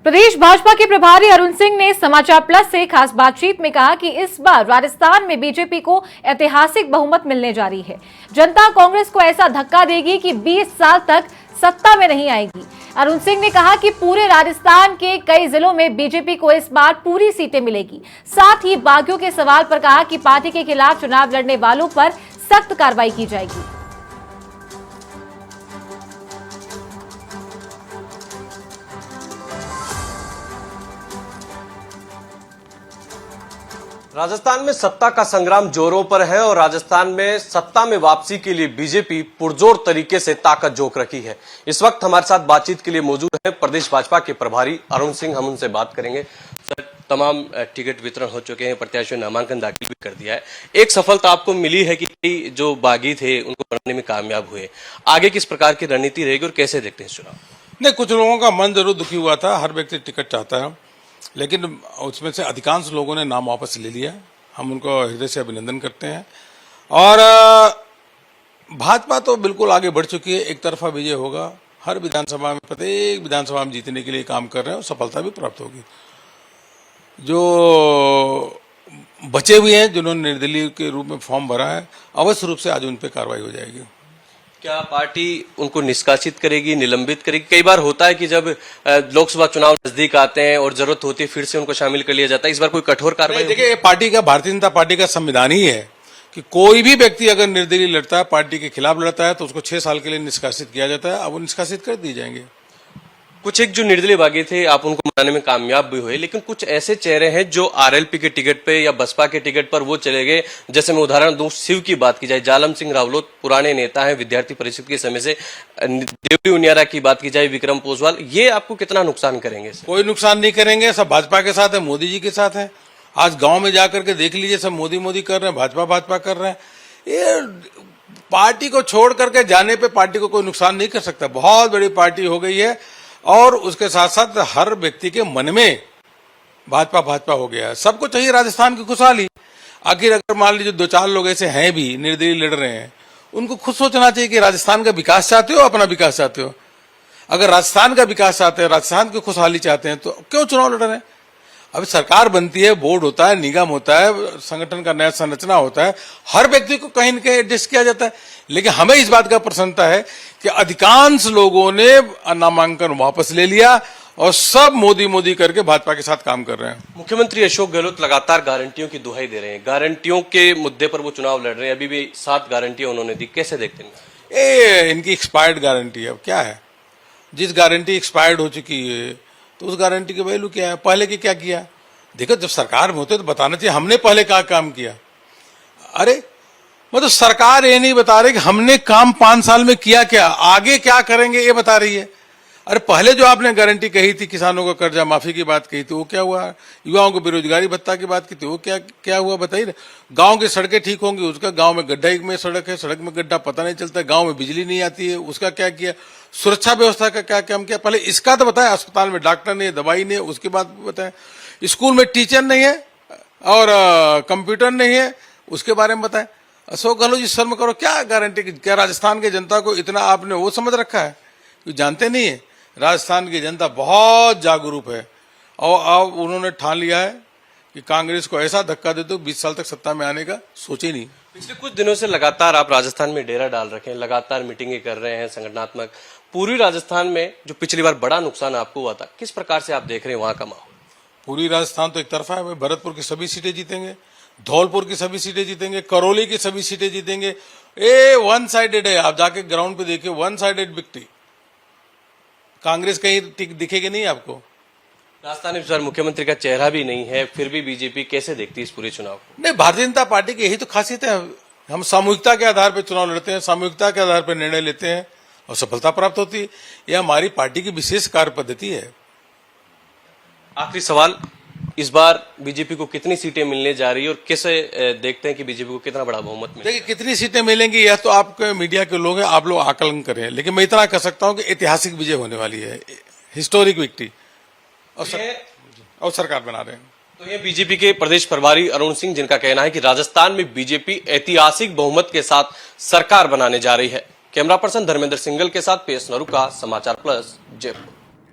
प्रदेश भाजपा के प्रभारी अरुण सिंह ने समाचार प्लस से खास बातचीत में कहा कि इस बार राजस्थान में बीजेपी को ऐतिहासिक बहुमत मिलने जा रही है। जनता कांग्रेस को ऐसा धक्का देगी कि 20 साल तक सत्ता में नहीं आएगी। अरुण सिंह ने कहा कि पूरे राजस्थान के कई जिलों में बीजेपी को इस बार पूरी सीटें मिलेगी। साथ ही बागियों के सवाल पर कहा कि पार्टी के खिलाफ चुनाव लड़ने वालों पर सख्त कार्रवाई की जाएगी। राजस्थान में सत्ता का संग्राम जोरों पर है और राजस्थान में सत्ता में वापसी के लिए बीजेपी पुरजोर तरीके से ताकत जोक रखी है। इस वक्त हमारे साथ बातचीत के लिए मौजूद है प्रदेश भाजपा के प्रभारी अरुण सिंह। हम उनसे बात करेंगे। सर, तमाम टिकट वितरण हो चुके हैं, प्रत्याशियों ने नामांकन दाखिल भी कर दिया है। एक सफलता आपको मिली है कि जो बागी थे उनको बनाने में कामयाब हुए। आगे किस प्रकार की रणनीति रहेगी और कैसे देखते हैं चुनाव? नहीं, कुछ लोगों का मन जरूर दुखी हुआ था। हर व्यक्ति टिकट चाहता है, लेकिन उसमें से अधिकांश लोगों ने नाम वापस ले लिया। हम उनको हृदय से अभिनंदन करते हैं। और भाजपा तो बिल्कुल आगे बढ़ चुकी है। एक तरफा विजय होगा। हर विधानसभा में, प्रत्येक विधानसभा में जीतने के लिए काम कर रहे हैं और सफलता भी प्राप्त होगी। जो बचे हुए हैं, जिन्होंने निर्दलीय के रूप में फॉर्म भरा है, अवश्य रूप से आज उन पर कार्रवाई हो जाएगी। क्या पार्टी उनको निष्कासित करेगी, निलंबित करेगी? कई बार होता है कि जब लोकसभा चुनाव नजदीक आते हैं और जरूरत होती है फिर से उनको शामिल कर लिया जाता है। इस बार कोई कठोर कार्रवाई? देखिए, पार्टी का, भारतीय जनता पार्टी का संविधान ही है कि कोई भी व्यक्ति अगर निर्दलीय लड़ता है, पार्टी के खिलाफ लड़ता है, तो उसको 6 साल के लिए निष्कासित किया जाता है। अब वो निष्कासित कर दिए जाएंगे। कुछ एक जो निर्दलीय बागी थे, आप उनको मनाने में कामयाब भी हुए, लेकिन कुछ ऐसे चेहरे हैं जो आरएलपी के टिकट पे या बसपा के टिकट पर वो चले गए। जैसे मैं उदाहरण दूं, शिव की बात की जाए, जालम सिंह रावलोत पुराने नेता हैं, विद्यार्थी परिषद के समय से। देवरी उनियारा की बात की जाए, विक्रम पोसवाल, ये आपको कितना नुकसान करेंगे? कोई नुकसान नहीं करेंगे। सब भाजपा के साथ है, मोदी जी के साथ है। आज गांव में जाकर के देख लीजिए, सब मोदी मोदी कर रहे हैं, भाजपा भाजपा कर रहे हैं। ये पार्टी को छोड़ करके जाने पे पार्टी को कोई नुकसान नहीं कर सकता। बहुत बड़ी पार्टी हो गई है और उसके साथ साथ हर व्यक्ति के मन में भाजपा भाजपा हो गया है। सबको चाहिए राजस्थान की खुशहाली। आखिर अगर मान लीजिए 2-4 लोग ऐसे हैं भी निर्दलीय लड़ रहे हैं, उनको खुद सोचना चाहिए कि राजस्थान का विकास चाहते हो, अपना विकास चाहते हो। अगर राजस्थान का विकास चाहते हैं, राजस्थान की खुशहाली चाहते हैं, तो क्यों चुनाव लड़ रहे हैं? अभी सरकार बनती है, बोर्ड होता है, निगम होता है, संगठन का नया संरचना होता है, हर व्यक्ति को कहीं न कहीं एडजस्ट किया जाता है। लेकिन हमें इस बात का प्रसन्नता है कि अधिकांश लोगों ने नामांकन वापस ले लिया और सब मोदी मोदी करके भाजपा के साथ काम कर रहे हैं। मुख्यमंत्री अशोक गहलोत लगातार गारंटियों की दुहाई दे रहे हैं। गारंटियों के मुद्दे पर वो चुनाव लड़ रहे हैं। अभी भी 7 गारंटियां उन्होंने दी। कैसे देखते हैं? इनकी एक्सपायर्ड गारंटी है। अब क्या है, जिस गारंटी एक्सपायर्ड हो चुकी है तो उस गारंटी की वैल्यू क्या है? पहले की क्या किया? देखो, जब सरकार में होते तो बताना चाहिए हमने पहले क्या काम किया। अरे मतलब सरकार ये नहीं बता रही कि हमने काम 5 साल में किया क्या, आगे क्या करेंगे ये बता रही है। अरे पहले जो आपने गारंटी कही थी, किसानों को कर्जा माफी की बात कही थी, वो क्या हुआ? युवाओं को बेरोजगारी भत्ता की बात की थी, वो क्या हुआ बताइए। गांव की सड़कें ठीक होंगी, उसका गांव में गड्ढा में सड़क है, सड़क में गड्ढा पता नहीं चलता। गांव में बिजली नहीं आती है, उसका क्या किया? सुरक्षा व्यवस्था का क्या काम किया? पहले इसका तो बताया। अस्पताल में डॉक्टर नहीं है, दवाई नहीं है, उसके बाद बताया। स्कूल में टीचर नहीं है और कंप्यूटर नहीं है, उसके बारे में बताएं। अशोक गहलोत जी, शर्म करो। क्या गारंटी? क्या राजस्थान की जनता को इतना आपने वो समझ रखा है कि जानते नहीं है? राजस्थान की जनता बहुत जागरूक है और अब उन्होंने ठान लिया है कि कांग्रेस को ऐसा धक्का दे दो 20 साल तक सत्ता में आने का सोचे नहीं। पिछले कुछ दिनों से लगातार आप राजस्थान में डेरा डाल रखे हैं, लगातार मीटिंगें कर रहे हैं, संगठनात्मक। पूरी राजस्थान में जो पिछली बार बड़ा नुकसान आपको हुआ था, किस प्रकार से आप देख रहे हैं वहां का माहौल? पूरी राजस्थान तो एक तरफा है। भरतपुर की सभी सीटें जीतेंगे, धौलपुर की सभी सीटें जीतेंगे, करौली की सभी सीटें जीतेंगे। ये 1 साइडेड है। आप जाके ग्राउंड पे देखिए, 1 साइडेड विक्ट्री। कांग्रेस कहीं दिखेगी नहीं आपको। राजस्थान में सर मुख्यमंत्री का चेहरा भी नहीं है, फिर भी बीजेपी कैसे देखती है इस पूरे चुनाव को? नहीं, भारतीय जनता पार्टी की यही तो खासियत है। हम सामूहिकता के आधार पर चुनाव लड़ते हैं, सामूहिकता के आधार पर निर्णय लेते हैं और सफलता प्राप्त होती है। यह हमारी पार्टी की विशेष कार्य पद्धति है। आखिरी सवाल, इस बार बीजेपी को कितनी सीटें मिलने जा रही है और कैसे देखते हैं कि बीजेपी को कितना बड़ा बहुमत मिलेगा? देखिए, कितनी सीटें मिलेंगी यह तो आपके मीडिया के लोग हैं, आप लोग आकलन करें। लेकिन मैं इतना कह सकता हूं कि ऐतिहासिक विजय होने वाली है, हिस्टोरिक विक्ट्री, और सरकार बना रहे हैं। तो ये बीजेपी के प्रदेश प्रभारी अरुण सिंह, जिनका कहना है कि राजस्थान में बीजेपी ऐतिहासिक बहुमत के साथ सरकार बनाने जा रही है। कैमरा पर्सन धर्मेंद्र सिंगल के साथ पेश नरूका, समाचार प्लस, जयपुर।